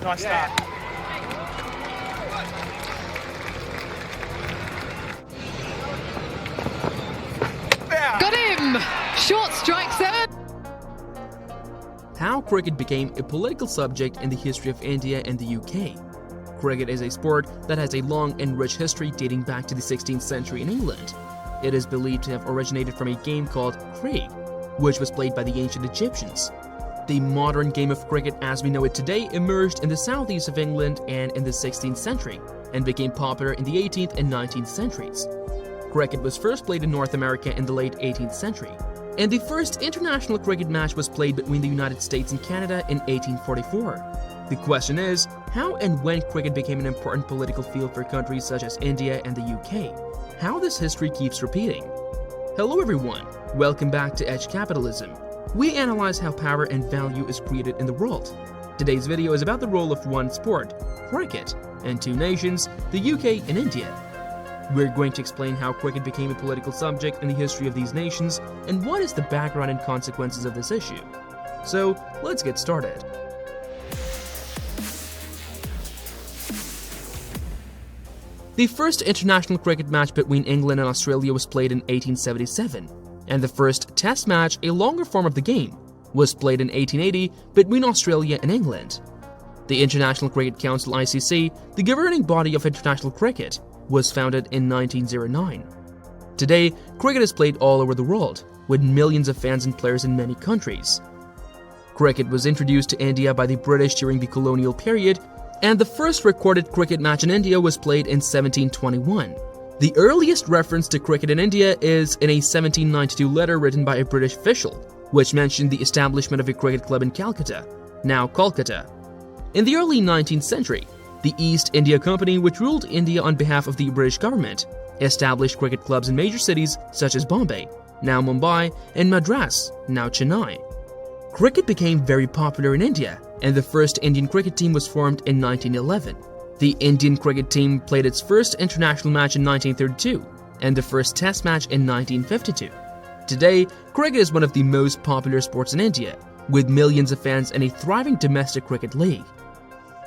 Nice start. Got him! Short strike 7. How cricket became a political subject in the history of India and the UK. Cricket is a sport that has a long and rich history dating back to the 16th century in England. It is believed to have originated from a game called Craig, which was played by the ancient Egyptians. The modern game of cricket as we know it today emerged in the southeast of England and in the 16th century, and became popular in the 18th and 19th centuries. Cricket was first played in North America in the late 18th century, and the first international cricket match was played between the United States and Canada in 1844. The question is, how and when cricket became an important political field for countries such as India and the UK? How this history keeps repeating? Hello everyone, welcome back to Edge Capitalism. We analyze how power and value is created in the world. Today's video is about the role of one sport, cricket, and two nations, the UK and India. We're going to explain how cricket became a political subject in the history of these nations and what is the background and consequences of this issue. So, let's get started. The first international cricket match between England and Australia was played in 1877, and the first Test match, a longer form of the game, was played in 1880 between Australia and England. The International Cricket Council (ICC), the governing body of international cricket, was founded in 1909. Today, cricket is played all over the world, with millions of fans and players in many countries. Cricket was introduced to India by the British during the colonial period, and the first recorded cricket match in India was played in 1721. The earliest reference to cricket in India is in a 1792 letter written by a British official, which mentioned the establishment of a cricket club in Calcutta, now Kolkata. In the early 19th century, the East India Company, which ruled India on behalf of the British government, established cricket clubs in major cities such as Bombay, now Mumbai, and Madras, now Chennai. Cricket became very popular in India, and the first Indian cricket team was formed in 1911. The Indian cricket team played its first international match in 1932, and the first Test match in 1952. Today, cricket is one of the most popular sports in India, with millions of fans and a thriving domestic cricket league.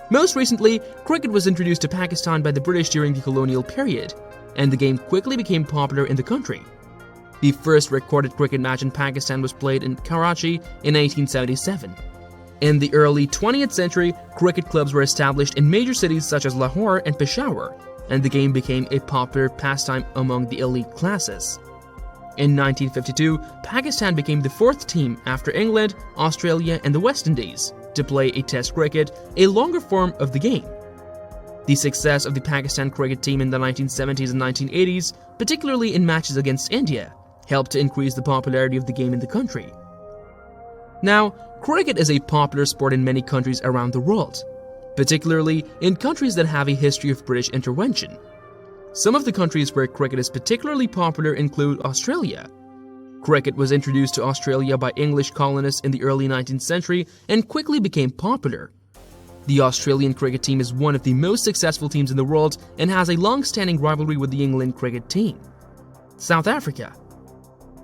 Most recently, cricket was introduced to Pakistan by the British during the colonial period, and the game quickly became popular in the country. The first recorded cricket match in Pakistan was played in Karachi in 1877. In the early 20th century, cricket clubs were established in major cities such as Lahore and Peshawar, and the game became a popular pastime among the elite classes. In 1952, Pakistan became the fourth team after England, Australia, and the West Indies to play a Test cricket, a longer form of the game. The success of the Pakistan cricket team in the 1970s and 1980s, particularly in matches against India, helped to increase the popularity of the game in the country. Now, cricket is a popular sport in many countries around the world, particularly in countries that have a history of British intervention. Some of the countries where cricket is particularly popular include Australia. Cricket was introduced to Australia by English colonists in the early 19th century and quickly became popular. The Australian cricket team is one of the most successful teams in the world and has a long-standing rivalry with the England cricket team. South Africa.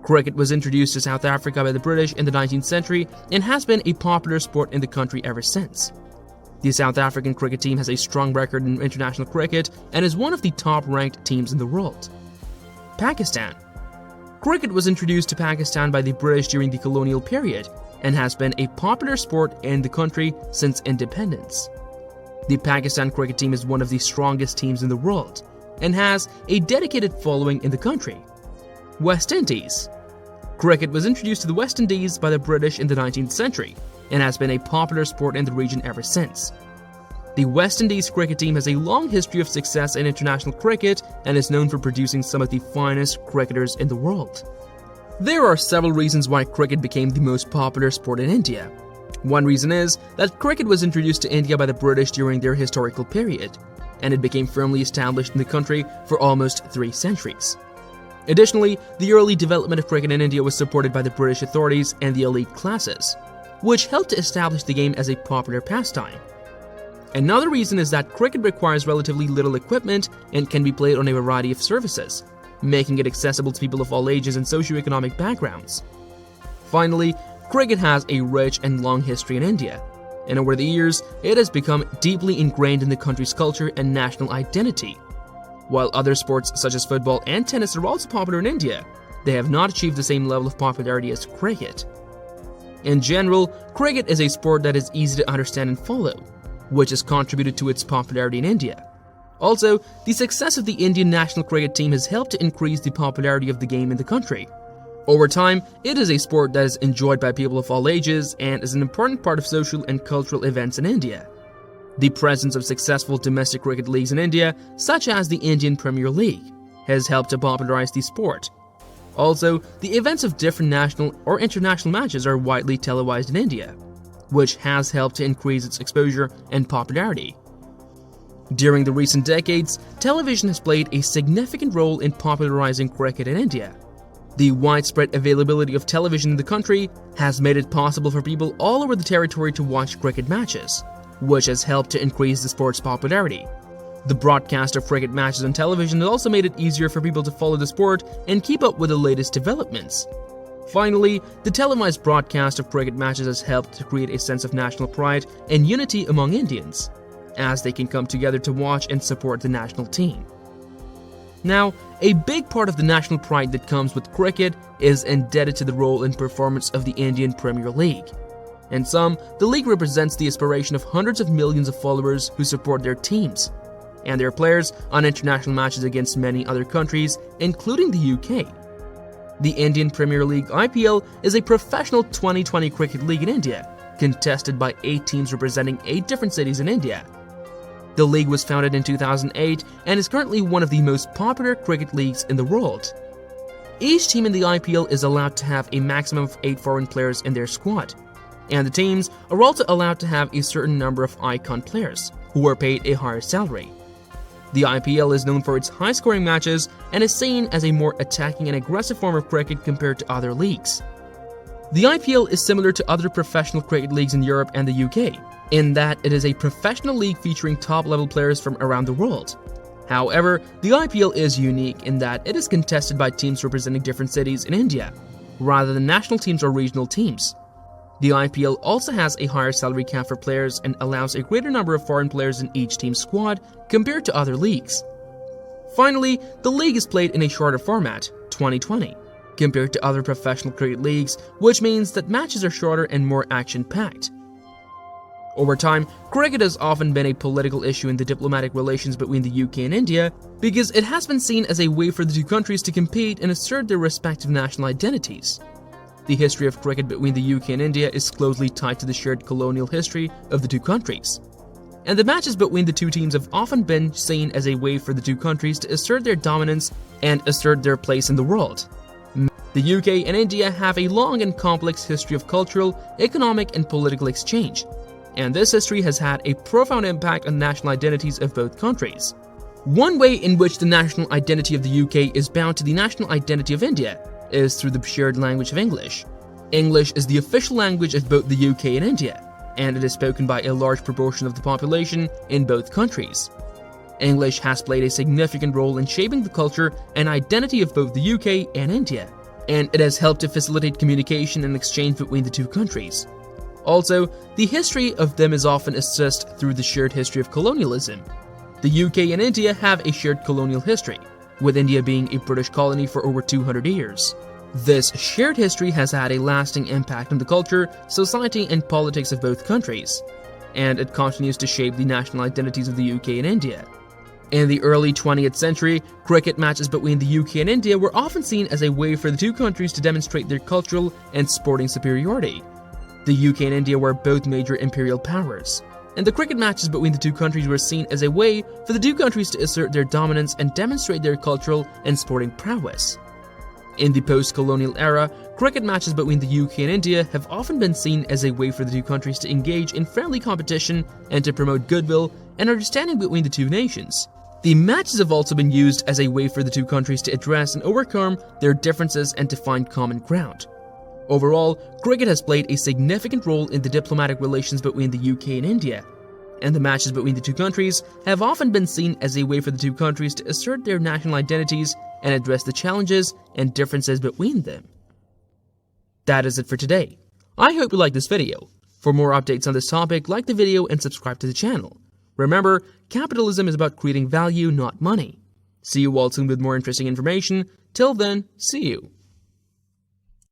Cricket was introduced to South Africa by the British in the 19th century and has been a popular sport in the country ever since. The South African cricket team has a strong record in international cricket and is one of the top-ranked teams in the world. Pakistan. Cricket was introduced to Pakistan by the British during the colonial period and has been a popular sport in the country since independence. The Pakistan cricket team is one of the strongest teams in the world and has a dedicated following in the country. West Indies. Cricket was introduced to the West Indies by the British in the 19th century and has been a popular sport in the region ever since. The West Indies cricket team has a long history of success in international cricket and is known for producing some of the finest cricketers in the world. There are several reasons why cricket became the most popular sport in India. One reason is that cricket was introduced to India by the British during their historical period, and it became firmly established in the country for almost 3 centuries. Additionally, the early development of cricket in India was supported by the British authorities and the elite classes, which helped to establish the game as a popular pastime. Another reason is that cricket requires relatively little equipment and can be played on a variety of surfaces, making it accessible to people of all ages and socioeconomic backgrounds. Finally, cricket has a rich and long history in India. and over the years, it has become deeply ingrained in the country's culture and national identity. While other sports such as football and tennis are also popular in India, they have not achieved the same level of popularity as cricket. In general, cricket is a sport that is easy to understand and follow, which has contributed to its popularity in India. Also, the success of the Indian national cricket team has helped to increase the popularity of the game in the country. Over time, it is a sport that is enjoyed by people of all ages and is an important part of social and cultural events in India. The presence of successful domestic cricket leagues in India, such as the Indian Premier League, has helped to popularize the sport. Also, the events of different national or international matches are widely televised in India, which has helped to increase its exposure and popularity. During the recent decades, television has played a significant role in popularizing cricket in India. The widespread availability of television in the country has made it possible for people all over the territory to watch cricket matches, which has helped to increase the sport's popularity. The broadcast of cricket matches on television has also made it easier for people to follow the sport and keep up with the latest developments. Finally, the televised broadcast of cricket matches has helped to create a sense of national pride and unity among Indians, as they can come together to watch and support the national team. Now, a big part of the national pride that comes with cricket is indebted to the role and performance of the Indian Premier League. In sum, the league represents the aspiration of hundreds of millions of followers who support their teams and their players on international matches against many other countries, including the UK. The Indian Premier League (IPL) is a professional 2020 cricket league in India, contested by 8 teams representing 8 different cities in India. The league was founded in 2008 and is currently one of the most popular cricket leagues in the world. Each team in the IPL is allowed to have a maximum of 8 foreign players in their squad, and the teams are also allowed to have a certain number of icon players, who are paid a higher salary. The IPL is known for its high-scoring matches and is seen as a more attacking and aggressive form of cricket compared to other leagues. The IPL is similar to other professional cricket leagues in Europe and the UK, in that it is a professional league featuring top-level players from around the world. However, the IPL is unique in that it is contested by teams representing different cities in India, rather than national teams or regional teams. The IPL also has a higher salary cap for players and allows a greater number of foreign players in each team's squad compared to other leagues. Finally, the league is played in a shorter format, 2020, compared to other professional cricket leagues, which means that matches are shorter and more action-packed. Over time, cricket has often been a political issue in the diplomatic relations between the UK and India because it has been seen as a way for the two countries to compete and assert their respective national identities. The history of cricket between the UK and India is closely tied to the shared colonial history of the two countries, and the matches between the two teams have often been seen as a way for the two countries to assert their dominance and assert their place in the world. The UK and India have a long and complex history of cultural, economic, and political exchange, and this history has had a profound impact on the national identities of both countries. One way in which the national identity of the UK is bound to the national identity of India is through the shared language of English. English is the official language of both the UK and India, and it is spoken by a large proportion of the population in both countries. English has played a significant role in shaping the culture and identity of both the UK and India, and it has helped to facilitate communication and exchange between the two countries. Also, the history of them is often assessed through the shared history of colonialism. The UK and India have a shared colonial history, with India being a British colony for over 200 years. This shared history has had a lasting impact on the culture, society, and politics of both countries, and it continues to shape the national identities of the UK and India. In the early 20th century, cricket matches between the UK and India were often seen as a way for the two countries to demonstrate their cultural and sporting superiority. The UK and India were both major imperial powers, and the cricket matches between the two countries were seen as a way for the two countries to assert their dominance and demonstrate their cultural and sporting prowess. In the post-colonial era, cricket matches between the UK and India have often been seen as a way for the two countries to engage in friendly competition and to promote goodwill and understanding between the two nations. The matches have also been used as a way for the two countries to address and overcome their differences and to find common ground. Overall, cricket has played a significant role in the diplomatic relations between the UK and India, and the matches between the two countries have often been seen as a way for the two countries to assert their national identities and address the challenges and differences between them. That is it for today. I hope you liked this video. For more updates on this topic, like the video and subscribe to the channel. Remember, capitalism is about creating value, not money. See you all soon with more interesting information. Till then, see you.